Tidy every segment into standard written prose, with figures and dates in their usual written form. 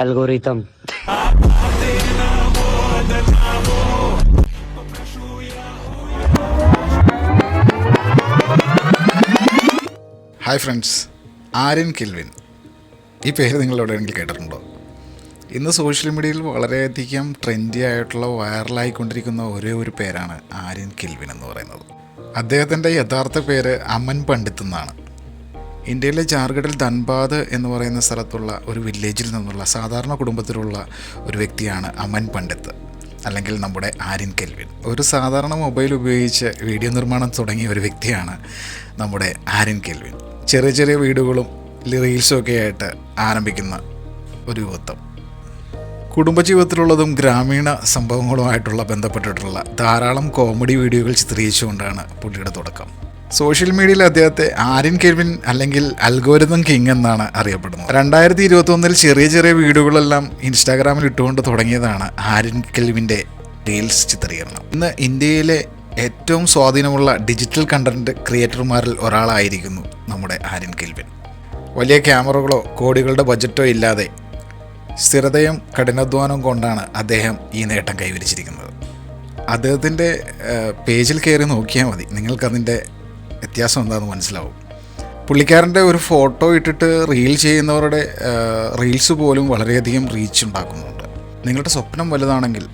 algorithm. Hi friends, Aryan kelvin. ഈ പേര് നിങ്ങൾ എവിടെയെങ്കിലും കേട്ടിട്ടുണ്ടോ? ഇന്ന് സോഷ്യൽ മീഡിയയിൽ വളരെയധികം ട്രെൻഡി ആയിട്ടുള്ള വൈറലായിക്കൊണ്ടിരിക്കുന്ന ഒരേ ഒരു പേരാണ് ആര്യൻ കെൽവിൻ എന്ന് പറയുന്നത്. അദ്ദേഹത്തിൻ്റെ യഥാർത്ഥ പേര് അമൻ പണ്ഡിത്ത് എന്നാണ്. ഇന്ത്യയിലെ ജാർഖണ്ഡിൽ ധൻബാദ് എന്ന് പറയുന്ന സ്ഥലത്തുള്ള ഒരു വില്ലേജിൽ നിന്നുള്ള സാധാരണ കുടുംബത്തിലുള്ള ഒരു വ്യക്തിയാണ് അമൻ പണ്ഡിത്ത്, അല്ലെങ്കിൽ നമ്മുടെ ആര്യൻ കെൽവിൻ. ഒരു സാധാരണ മൊബൈൽ ഉപയോഗിച്ച് വീഡിയോ നിർമ്മാണം തുടങ്ങിയ ഒരു വ്യക്തിയാണ് നമ്മുടെ ആര്യൻ കെൽവിൻ. ചെറിയ ചെറിയ വീഡിയോകളും റീൽസും ഒക്കെ ആയിട്ട് ആരംഭിക്കുന്ന ഒരു യുവത്വം. കുടുംബജീവിതത്തിലുള്ളതും ഗ്രാമീണ സംഭവങ്ങളുമായിട്ടുള്ള ബന്ധപ്പെട്ടിട്ടുള്ള ധാരാളം കോമഡി വീഡിയോകൾ ചിത്രീകരിച്ചുകൊണ്ടാണ് പുള്ളിയുടെ തുടക്കം. സോഷ്യൽ മീഡിയയിൽ അദ്ദേഹത്തെ ആര്യൻ കെൽവിൻ അല്ലെങ്കിൽ അൽഗോരിതം കിങ് എന്നാണ് അറിയപ്പെടുന്നത്. 2021 ചെറിയ ചെറിയ വീഡിയോകളെല്ലാം ഇൻസ്റ്റാഗ്രാമിൽ ഇട്ടുകൊണ്ട് തുടങ്ങിയതാണ് ആര്യൻ കെൽവിൻ്റെ റീൽസ് ചിത്രീകരണം. ഇന്ന് ഇന്ത്യയിലെ ഏറ്റവും സ്വാധീനമുള്ള ഡിജിറ്റൽ കണ്ടന്റ് ക്രിയേറ്റർമാരിൽ ഒരാളായിരിക്കുന്നു നമ്മുടെ ആര്യൻ കെൽവിൻ. വലിയ ക്യാമറകളോ കോടികളുടെ ബജറ്റോ ഇല്ലാതെ സ്ഥിരതയും കഠിനാധ്വാനവും കൊണ്ടാണ് അദ്ദേഹം ഈ നേട്ടം കൈവരിച്ചിരിക്കുന്നത്. അദ്ദേഹത്തിൻ്റെ പേജിൽ കയറി നോക്കിയാൽ മതി, നിങ്ങൾക്കതിൻ്റെ വ്യത്യാസം എന്താണെന്ന് മനസ്സിലാവും. പുള്ളിക്കാരൻ്റെ ഒരു ഫോട്ടോ ഇട്ടിട്ട് റീൽ ചെയ്യുന്നവരുടെ റീൽസ് പോലും വളരെയധികം റീച്ച് ഉണ്ടാക്കുന്നുണ്ട്. നിങ്ങളുടെ സ്വപ്നം വലുതാണെങ്കിൽ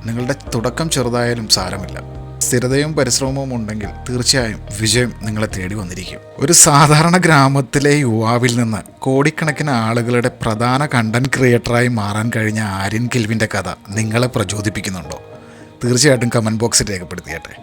നിങ്ങളുടെ തുടക്കം ചെറുതായാലും സാരമില്ല. സ്ഥിരതയും പരിശ്രമവും ഉണ്ടെങ്കിൽ തീർച്ചയായും വിജയം നിങ്ങളെ തേടി വന്നിരിക്കും. ഒരു സാധാരണ ഗ്രാമത്തിലെ യുവാവിൽ നിന്ന് കോടിക്കണക്കിന് ആളുകളുടെ പ്രധാന കണ്ടന്റ് ക്രിയേറ്ററായി മാറാൻ കഴിഞ്ഞ ആര്യൻ കെൽവിൻ്റെ കഥ നിങ്ങളെ പ്രചോദിപ്പിക്കുന്നുണ്ടോ? തീർച്ചയായിട്ടും കമൻറ്റ് ബോക്സിൽ രേഖപ്പെടുത്തിയാട്ടെ.